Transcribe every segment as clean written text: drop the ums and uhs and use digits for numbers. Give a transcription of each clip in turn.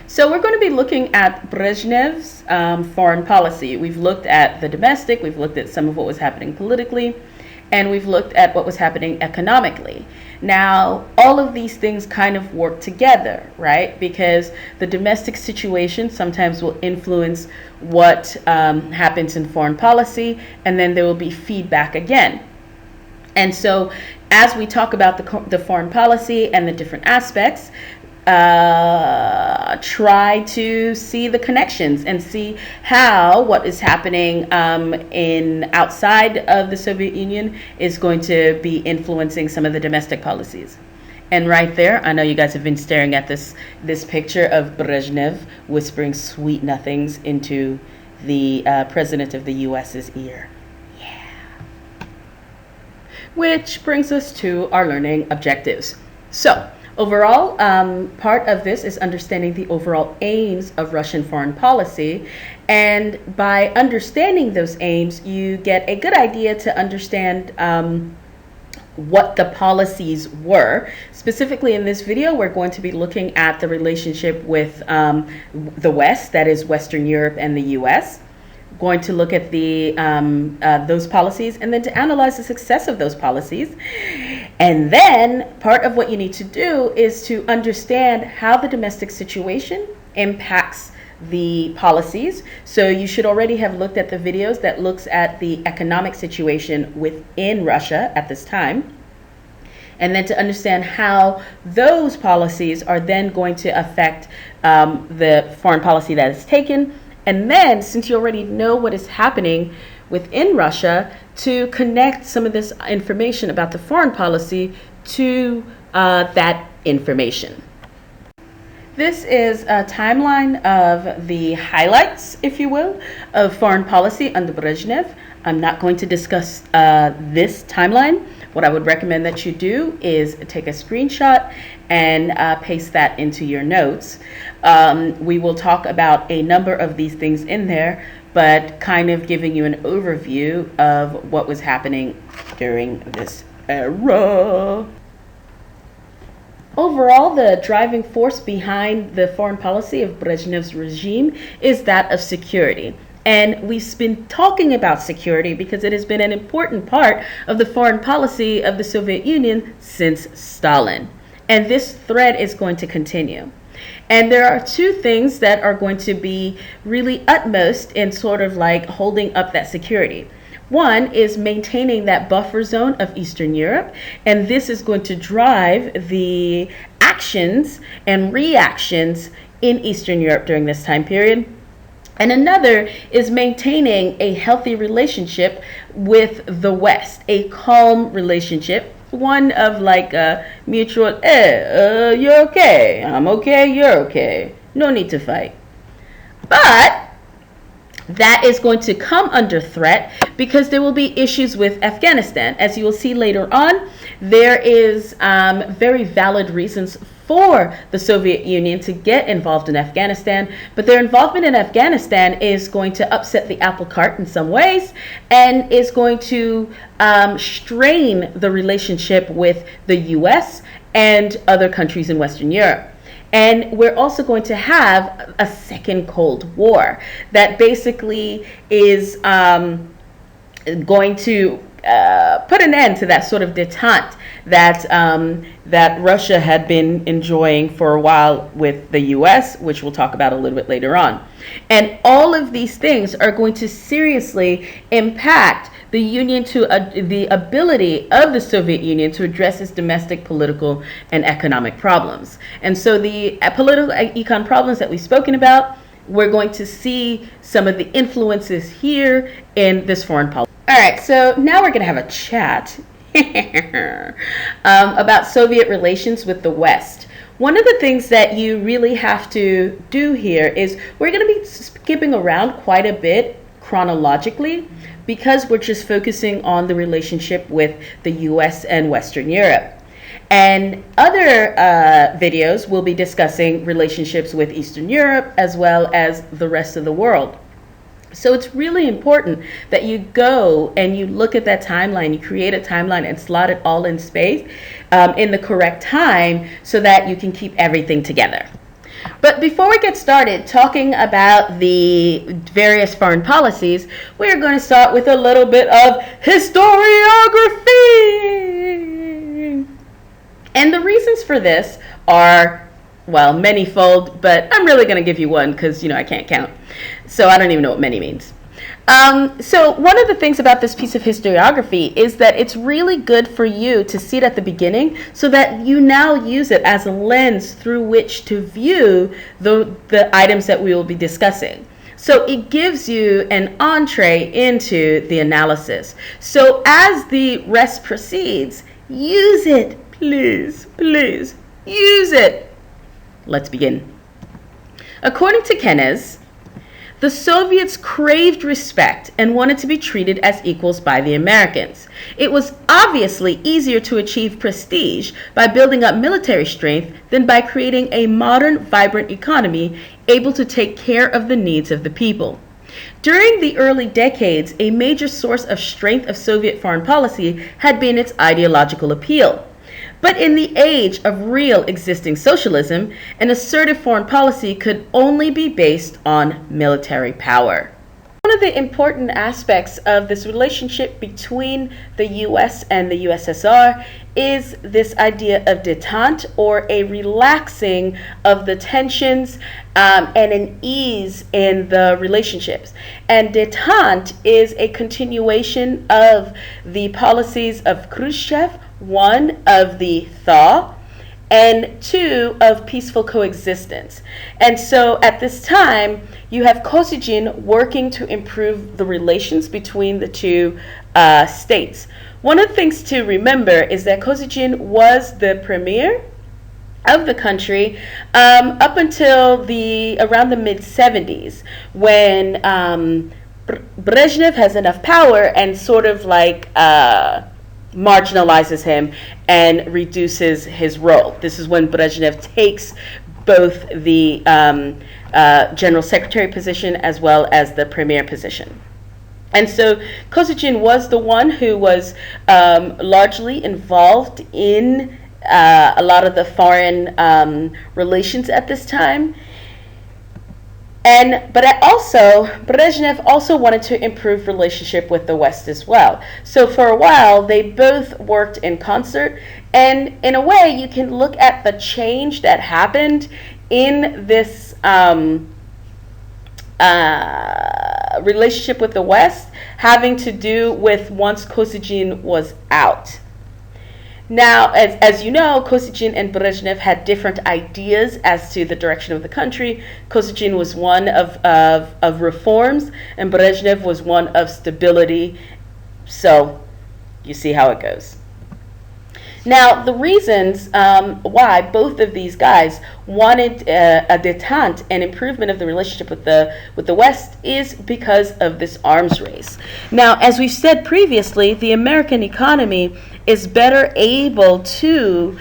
So we're going to be looking at Brezhnev's foreign policy. We've looked at the domestic, we've looked at some of what was happening politically, and we've looked at what was happening economically. Now, all of these things kind of work together, right? Because the domestic situation sometimes will influence what happens in foreign policy, and then there will be feedback again. And so as we talk about the foreign policy and the different aspects, try to see the connections and see how what is happening in outside of the Soviet Union is going to be influencing some of the domestic policies. And right there, I know you guys have been staring at this picture of Brezhnev whispering sweet nothings into the president of the US's ear. Yeah. Which brings us to our learning objectives. So overall, part of this is understanding the overall aims of Russian foreign policy. And by understanding those aims, you get a good idea to understand what the policies were. Specifically in this video, we're going to be looking at the relationship with the West, that is Western Europe and the US. Going to look at those policies and then to analyze the success of those policies. And then part of what you need to do is to understand how the domestic situation impacts the policies. So you should already have looked at the videos that looks at the economic situation within Russia at this time. And then to understand how those policies are then going to affect the foreign policy that is taken. And then, since you already know what is happening within Russia, to connect some of this information about the foreign policy to that information. This is a timeline of the highlights, if you will, of foreign policy under Brezhnev. I'm not going to discuss this timeline. What I would recommend that you do is take a screenshot and paste that into your notes. We will talk about a number of these things in there, but kind of giving you an overview of what was happening during this era. Overall, the driving force behind the foreign policy of Brezhnev's regime is that of security. And we've been talking about security because it has been an important part of the foreign policy of the Soviet Union since Stalin. And this thread is going to continue. And there are two things that are going to be really utmost in sort of like holding up that security. One is maintaining that buffer zone of Eastern Europe, and this is going to drive the actions and reactions in Eastern Europe during this time period. And another is maintaining a healthy relationship with the West, a calm relationship, one of like a mutual, you're okay, I'm okay, you're okay, no need to fight. But that is going to come under threat because there will be issues with Afghanistan. As you will see later on, there is very valid reasons for the Soviet Union to get involved in Afghanistan, but their involvement in Afghanistan is going to upset the apple cart in some ways and is going to strain the relationship with the US and other countries in Western Europe. And we're also going to have a second Cold War that basically is going to put an end to that sort of detente that Russia had been enjoying for a while with the US, which we'll talk about a little bit later on. And all of these things are going to seriously impact the Union to the ability of the Soviet Union to address its domestic, political, and economic problems. And so the political econ problems that we've spoken about, we're going to see some of the influences here in this foreign policy. All right, so now we're going to have a chat about Soviet relations with the West. One of the things that you really have to do here is we're going to be skipping around quite a bit chronologically because we're just focusing on the relationship with the US and Western Europe. And other videos will be discussing relationships with Eastern Europe as well as the rest of the world. So it's really important that you go and you look at that timeline, you create a timeline and slot it all in space in the correct time so that you can keep everything together. But before we get started talking about the various foreign policies, we're going to start with a little bit of historiography. And the reasons for this are, well, manyfold, but I'm really going to give you one because, I can't count. So I don't even know what many means. So one of the things about this piece of historiography is that it's really good for you to see it at the beginning so that you now use it as a lens through which to view the items that we will be discussing. So it gives you an entree into the analysis. So as the rest proceeds, use it. Please, please, use it. Let's begin. According to Keynes, the Soviets craved respect and wanted to be treated as equals by the Americans. It was obviously easier to achieve prestige by building up military strength than by creating a modern, vibrant economy able to take care of the needs of the people. During the early decades, a major source of strength of Soviet foreign policy had been its ideological appeal. But in the age of real existing socialism, an assertive foreign policy could only be based on military power. One of the important aspects of this relationship between the US and the USSR is this idea of détente, or a relaxing of the tensions and an ease in the relationships. And détente is a continuation of the policies of Khrushchev, one, of the thaw, and two, of peaceful coexistence. And so at this time, you have Kosygin working to improve the relations between the two states. One of the things to remember is that Kosygin was the premier of the country up until around the mid-70s, when Brezhnev has enough power and sort of like marginalizes him and reduces his role. This is when Brezhnev takes both the general secretary position as well as the premier position. And so Kosygin was the one who was largely involved in a lot of the foreign relations at this time. But Brezhnev also wanted to improve relationship with the West as well. So for a while, they both worked in concert. And in a way, you can look at the change that happened in this relationship with the West, having to do with once Kosygin was out. Now, as you know, Kosygin and Brezhnev had different ideas as to the direction of the country. Kosygin was one of reforms, and Brezhnev was one of stability. So, you see how it goes. Now, the reasons why both of these guys wanted a détente, an improvement of the relationship with the West, is because of this arms race. Now, as we've said previously, the American economy is better able to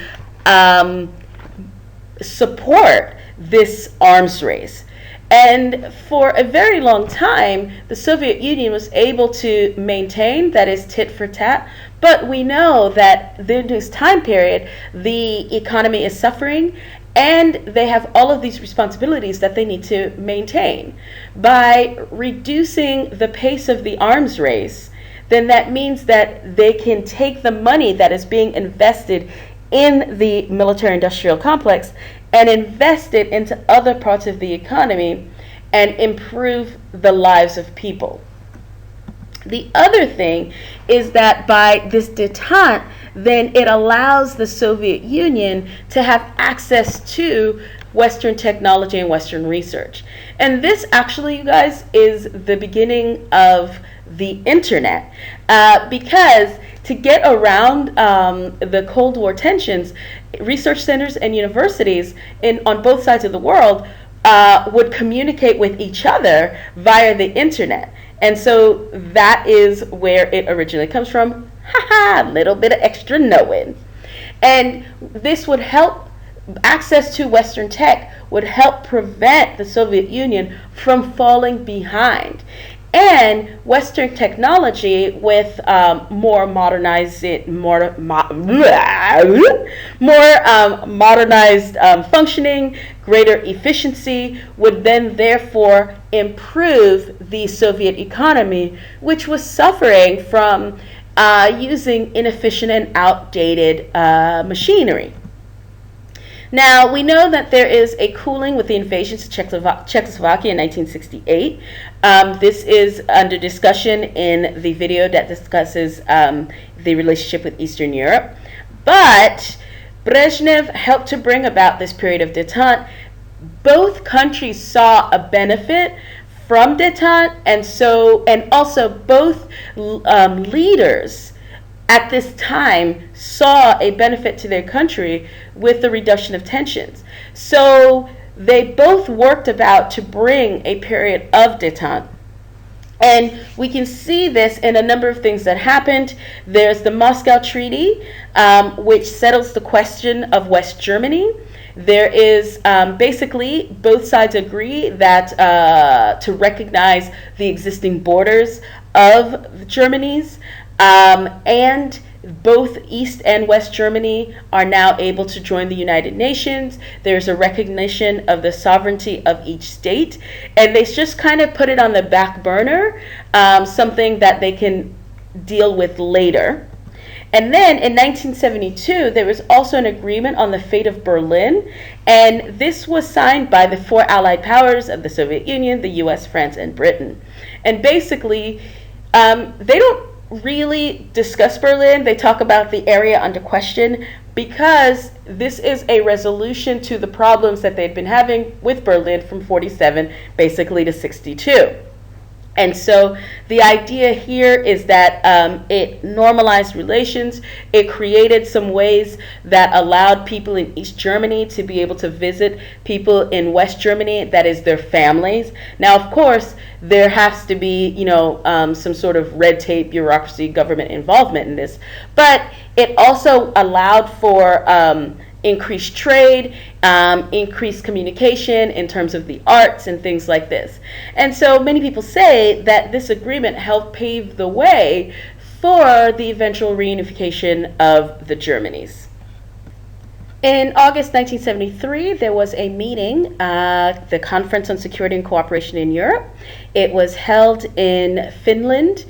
support this arms race. And for a very long time, the Soviet Union was able to maintain, that is, tit for tat. But we know that during this time period, the economy is suffering, and they have all of these responsibilities that they need to maintain. By reducing the pace of the arms race, then that means that they can take the money that is being invested in the military-industrial complex and invest it into other parts of the economy and improve the lives of people. The other thing is that by this détente, then it allows the Soviet Union to have access to Western technology and Western research. And this actually, you guys, is the beginning of the internet, because to get around the Cold War tensions, research centers and universities on both sides of the world would communicate with each other via the internet. And so that is where it originally comes from. A little bit of extra knowing. And this would help, access to Western tech would help prevent the Soviet Union from falling behind. and Western technology with more modernized functioning, greater efficiency would then therefore improve the Soviet economy, which was suffering from using inefficient and outdated machinery. Now, we know that there is a cooling with the invasion to Czechoslovakia in 1968. This is under discussion in the video that discusses the relationship with Eastern Europe. But Brezhnev helped to bring about this period of détente. Both countries saw a benefit from détente, and also both leaders at this time saw a benefit to their country with the reduction of tensions. So they both worked about to bring a period of détente. And we can see this in a number of things that happened. There's the Moscow Treaty, which settles the question of West Germany. There is basically both sides agree that to recognize the existing borders of the Germany's, and both East and West Germany are now able to join the United Nations. There's a recognition of the sovereignty of each state, and they just kind of put it on the back burner, something that they can deal with later. And then in 1972, there was also an agreement on the fate of Berlin, and this was signed by the four allied powers of the Soviet Union, the US, France, and Britain. And basically, they don't really discuss Berlin. They talk about the area under question because this is a resolution to the problems that they'd been having with Berlin from 47 basically to 62. And so the idea here is that it normalized relations. It created some ways that allowed people in East Germany to be able to visit people in West Germany, that is their families. Now, of course, there has to be, some sort of red tape, bureaucracy, government involvement in this. But it also allowed for increased trade, increased communication in terms of the arts and things like this. And so many people say that this agreement helped pave the way for the eventual reunification of the Germanys. In August 1973, there was a meeting, the Conference on Security and Cooperation in Europe. It was held in Finland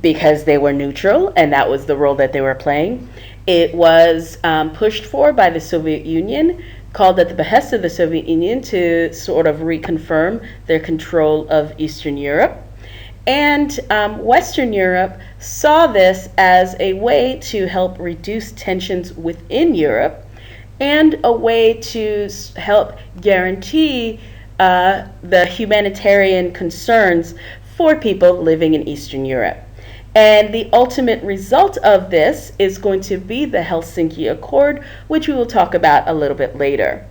because they were neutral, and that was the role that they were playing. It was pushed for by the Soviet Union, called at the behest of the Soviet Union to sort of reconfirm their control of Eastern Europe. And Western Europe saw this as a way to help reduce tensions within Europe and a way to help guarantee the humanitarian concerns for people living in Eastern Europe. And the ultimate result of this is going to be the Helsinki Accord, which we will talk about a little bit later.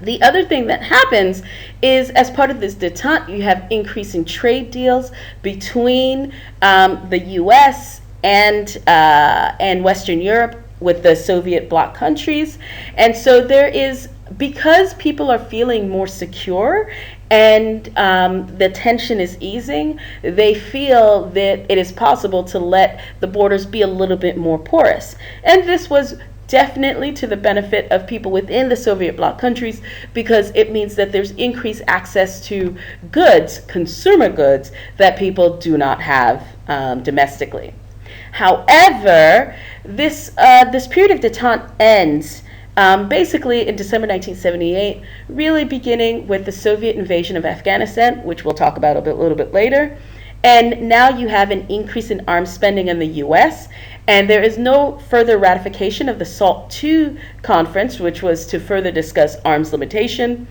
The other thing that happens is, as part of this détente, you have increasing trade deals between the U.S. and Western Europe with the Soviet bloc countries. And so there is, because people are feeling more secure and the tension is easing, they feel that it is possible to let the borders be a little bit more porous. And this was definitely to the benefit of people within the Soviet bloc countries, because it means that there's increased access to goods, consumer goods, that people do not have domestically. However, this period of détente ends basically in December 1978, really beginning with the Soviet invasion of Afghanistan, which we'll talk about a little bit later. And now you have an increase in arms spending in the U.S., and there is no further ratification of the SALT II conference, which was to further discuss arms limitation.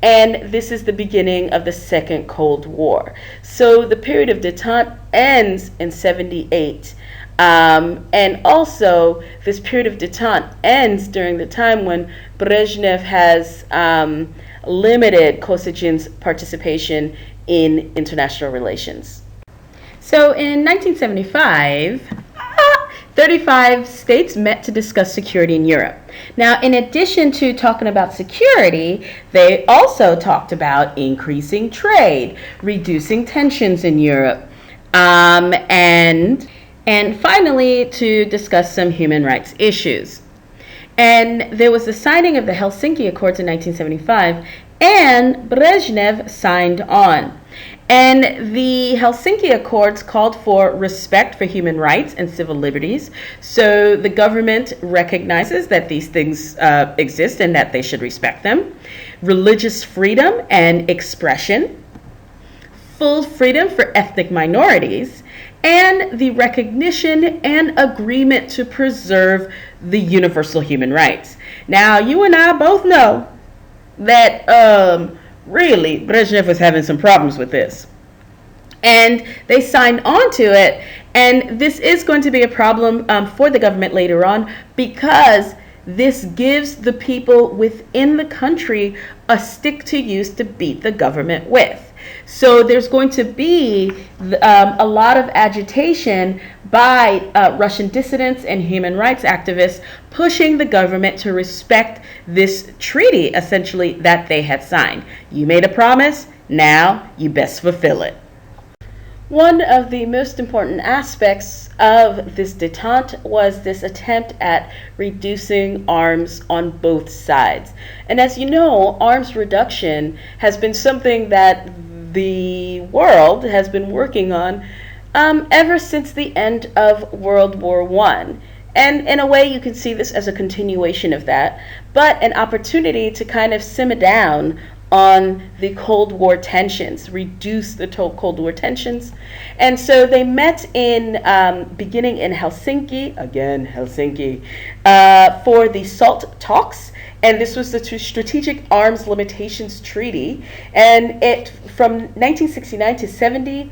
And this is the beginning of the Second Cold War. So the period of détente ends in 78. And also, this period of détente ends during the time when Brezhnev has limited Kosygyn's participation in international relations. So in 1975, 35 states met to discuss security in Europe. Now, in addition to talking about security, they also talked about increasing trade, reducing tensions in Europe, and finally to discuss some human rights issues. And there was the signing of the Helsinki Accords in 1975, and Brezhnev signed on. And the Helsinki Accords called for respect for human rights and civil liberties. So the government recognizes that these things exist and that they should respect them. Religious freedom and expression, full freedom for ethnic minorities, and the recognition and agreement to preserve the universal human rights. Now, you and I both know that really, Brezhnev was having some problems with this. And they signed on to it. And this is going to be a problem for the government later on, because this gives the people within the country a stick to use to beat the government with. So there's going to be a lot of agitation by Russian dissidents and human rights activists pushing the government to respect this treaty, essentially, that they had signed. You made a promise, now you best fulfill it. One of the most important aspects of this detente was this attempt at reducing arms on both sides. And as you know, arms reduction has been something that the world has been working on ever since the end of World War I. And in a way, you can see this as a continuation of that, but an opportunity to kind of simmer down on the Cold War tensions, reduce the Cold War tensions. And so they met beginning in Helsinki, again, Helsinki, for the SALT talks. And this was the Strategic Arms Limitations Treaty. And it, from 1969 to 70,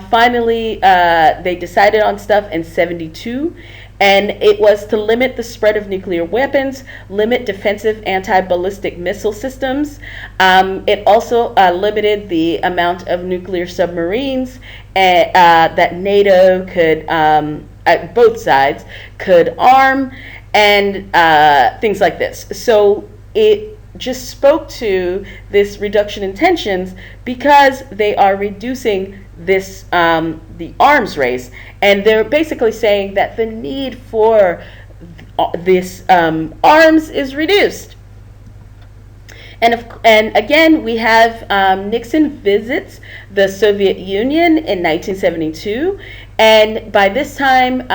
finally they decided on stuff in 72. And it was to limit the spread of nuclear weapons, limit defensive anti-ballistic missile systems. It also limited the amount of nuclear submarines that NATO could, at both sides, could arm, and things like this. So it just spoke to this reduction in tensions because they are reducing this the arms race, and they're basically saying that the need for this arms is reduced. And again, we have Nixon visits the Soviet Union in 1972, and by this time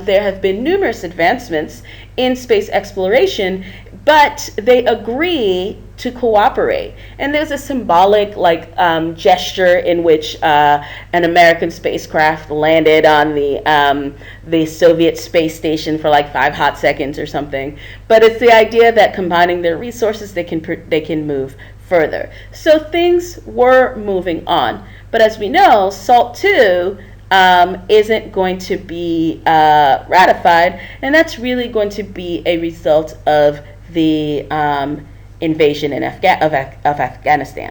there have been numerous advancements in space exploration, but they agree to cooperate. And there's a symbolic gesture in which an American spacecraft landed on the Soviet space station for like 5 hot seconds or something. But it's the idea that combining their resources, they can move further. So things were moving on. But as we know, SALT II isn't going to be ratified, and that's really going to be a result of the invasion of Afghanistan.